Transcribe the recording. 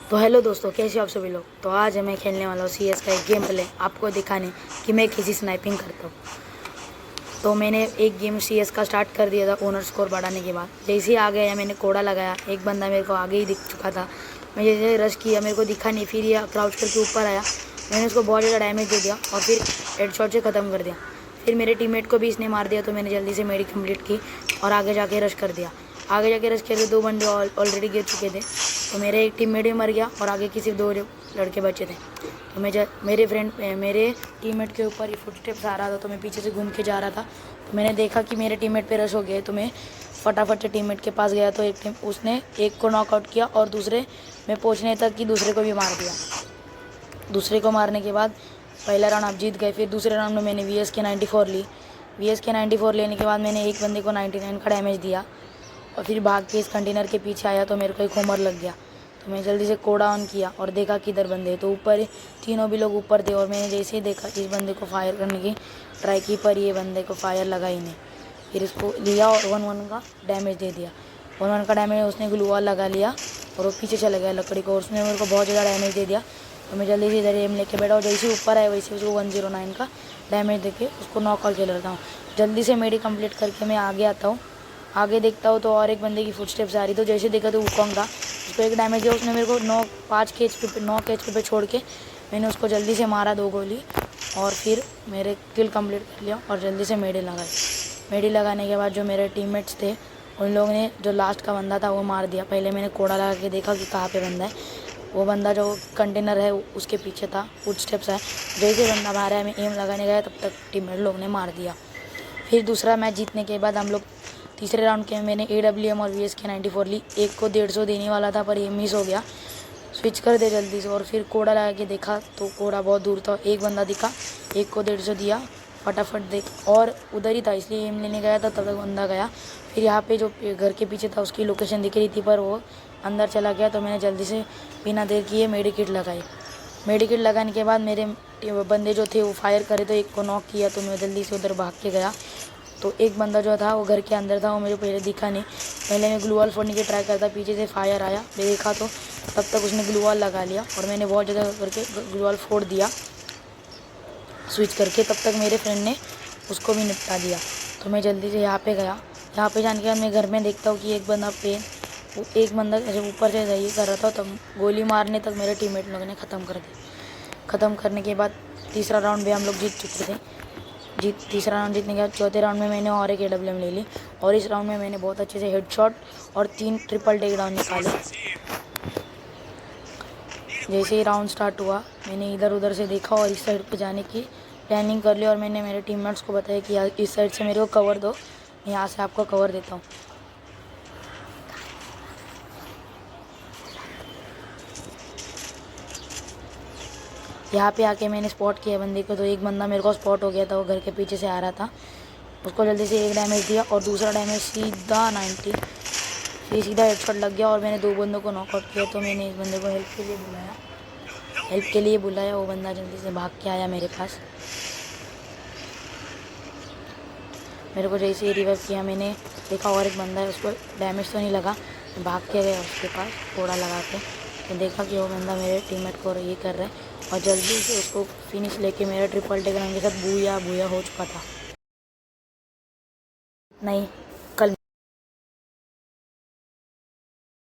तो हेलो दोस्तों, कैसे हो आप सभी लोग। तो आज मैं खेलने वाला हूँ CS का एक गेम प्ले, आपको दिखाने कि मैं कैसी स्नाइपिंग करता हूँ। तो मैंने एक गेम CS का स्टार्ट कर दिया था ओनर स्कोर बढ़ाने के बाद। जैसे ही आ गया मैंने कोड़ा लगाया, एक बंदा मेरे को आगे ही दिख चुका था। मैं जैसे रश किया, मेरे को दिखा नहीं, फिर यह क्राउच करके ऊपर आया, मैंने उसको बहुत ज़्यादा डैमेज दे दिया और फिर हेडशॉट से ख़त्म कर दिया। फिर मेरे टीममेट को भी इसने मार दिया, तो मैंने जल्दी से मेडी कंप्लीट की और आगे जाके रश कर दिया। आगे जाके रश करके दो बंदे ऑलरेडी गिर चुके थे, तो मेरे एक टीममेट भी मर गया और आगे की सिर्फ दो लड़के बचे थे। तो मेरे टीममेट के ऊपर ही फुटस्टेप्स आ रहा था, तो मैं पीछे से घूम के जा रहा था। तो मैंने देखा कि मेरे टीममेट पे रश हो गए, तो मैं फटाफट से टीममेट के पास गया। तो उसने एक को नॉकआउट किया और दूसरे में पहुंचने तक कि दूसरे को भी मार दिया। दूसरे को मारने के बाद पहला राउंड आप जीत गए। फिर दूसरे राउंड में मैंने VSK 94 ली। VSK 94 लेने के बाद मैंने एक बंदे को 99 का डैमेज दिया और फिर भाग के इस कंटेनर के पीछे आया, तो मेरे को एक होमर लग गया। तो मैं जल्दी से कोड़ा ऑन किया और देखा किधर बंदे, तो ऊपर तीनों भी लोग ऊपर थे। और मैंने जैसे ही देखा इस बंदे को फायर करने की ट्राई की, पर ये बंदे को फायर लगा ही नहीं। फिर इसको लिया और 1-1 का डैमेज दे दिया। 1-1 का डैमेज उसने ग्लू वॉल लगा लिया और वो पीछे चला गया लकड़ी को, और उसने मेरे को बहुत ज़्यादा डैमेज दे दिया। तो मैं जल्दी से इधर एम लेके बैठा और जैसे ही ऊपर आए वैसे उसको 109 का डैमेज देके उसको नॉकआउट कर लेता हूँ। जल्दी से मेडी कंप्लीट करके मैं आगे आता हूँ। आगे देखता हूँ तो और एक बंदे की फुटस्टेप्स आ रही, तो जैसे देखा तो वुकोंग था, उसको एक डैमेज दिया। उसने मेरे को 9 के HP पे छोड़ के मैंने उसको जल्दी से मारा 2 गोली और फिर मेरे किल कंप्लीट कर लिया और जल्दी से मेडी लगाई। मेडी लगाने के बाद जो मेरे टीममेट्स थे उन लोगों ने जो लास्ट का बंदा था वो मार दिया। पहले मैंने कोड़ा लगा के देखा कि कहाँ पे बंदा है। वो बंदा जो कंटेनर है उसके पीछे था, फुटस्टेप्स है। जैसे बंदा मारा है मैं एम लगाने गया, तब तक टीममेट लोग ने मार दिया। फिर दूसरा मैच जीतने के बाद हम लोग तीसरे राउंड के मैंने AWM और VSK 94 ली। एक को 150 देने वाला था पर ये मिस हो गया। स्विच कर दे जल्दी से और फिर कोड़ा लगा के देखा तो कोड़ा बहुत दूर था। एक बंदा दिखा, एक को 150 दिया फटाफट देख, और उधर ही था इसलिए एम लेने गया था, तब तक बंदा गया। फिर यहाँ पे जो घर के पीछे था उसकी लोकेशन दिख रही थी पर वो अंदर चला गया। तो मैंने जल्दी से बिना देर किए मेडी किट लगाई। मेडी किट लगाने के बाद मेरे बंदे जो थे वो फायर करे, तो एक को नॉक किया। तो मैं जल्दी से उधर भाग के गया। तो एक बंदा जो था वो घर के अंदर था, वो मुझे पहले दिखा नहीं। पहले मैं ग्लू वॉल फोड़ने की ट्राई करता, पीछे से फायर आया, मैं देखा तो तब तक उसने ग्लू वॉल लगा लिया और मैंने बहुत ज़्यादा करके ग्लू वॉल फोड़ दिया स्विच करके। तब तक मेरे फ्रेंड ने उसको भी निपटा दिया। तो मैं जल्दी से यहाँ पे गया। यहाँ पे जाने के बाद मैं घर में देखता हूँ कि एक बंदा एक बंदा ऐसे ऊपर से ये कर रहा था, तब गोली मारने तक मेरे टीममेट लोगों ने ख़त्म कर दिया। ख़त्म करने के बाद तीसरा राउंड भी हम लोग जीत चुके थे। तीसरा राउंड जीतने के बाद चौथे राउंड में मैंने और एक AWM ले ली और इस राउंड में मैंने बहुत अच्छे से हेडशॉट और 3 ट्रिपल टेक डाउन निकाले। जैसे ही राउंड स्टार्ट हुआ मैंने इधर उधर से देखा और इस साइड पे जाने की प्लानिंग कर ली और मैंने मेरे टीममेट्स को बताया कि इस साइड से मेरे को कवर दो, मैं यहाँ से आपको कवर देता हूँ। यहाँ पे आके मैंने स्पॉट किया बंदे को, तो एक बंदा मेरे को स्पॉट हो गया था, वो घर के पीछे से आ रहा था। उसको जल्दी से एक डैमेज दिया और दूसरा डैमेज सीधा 90, फिर सीधा हेडशॉट लग गया और मैंने 2 बंदों को नॉकआउट किया। तो मैंने इस बंदे को हेल्प के लिए बुलाया। वो बंदा जल्दी से भाग के आया मेरे पास। मेरे को जैसे ही रिवाइव किया मैंने देखा और एक बंदा है, उसको डैमेज तो नहीं लगा। मैं भाग के गया उसके पास कोड़ा लगा के, तो देखा कि वो बंदा मेरे टीममेट को ये कर रहा है और जल्दी से उसको फिनिश लेके मेरा ट्रिपल टेक रन के साथ बूया हो चुका था। नहीं।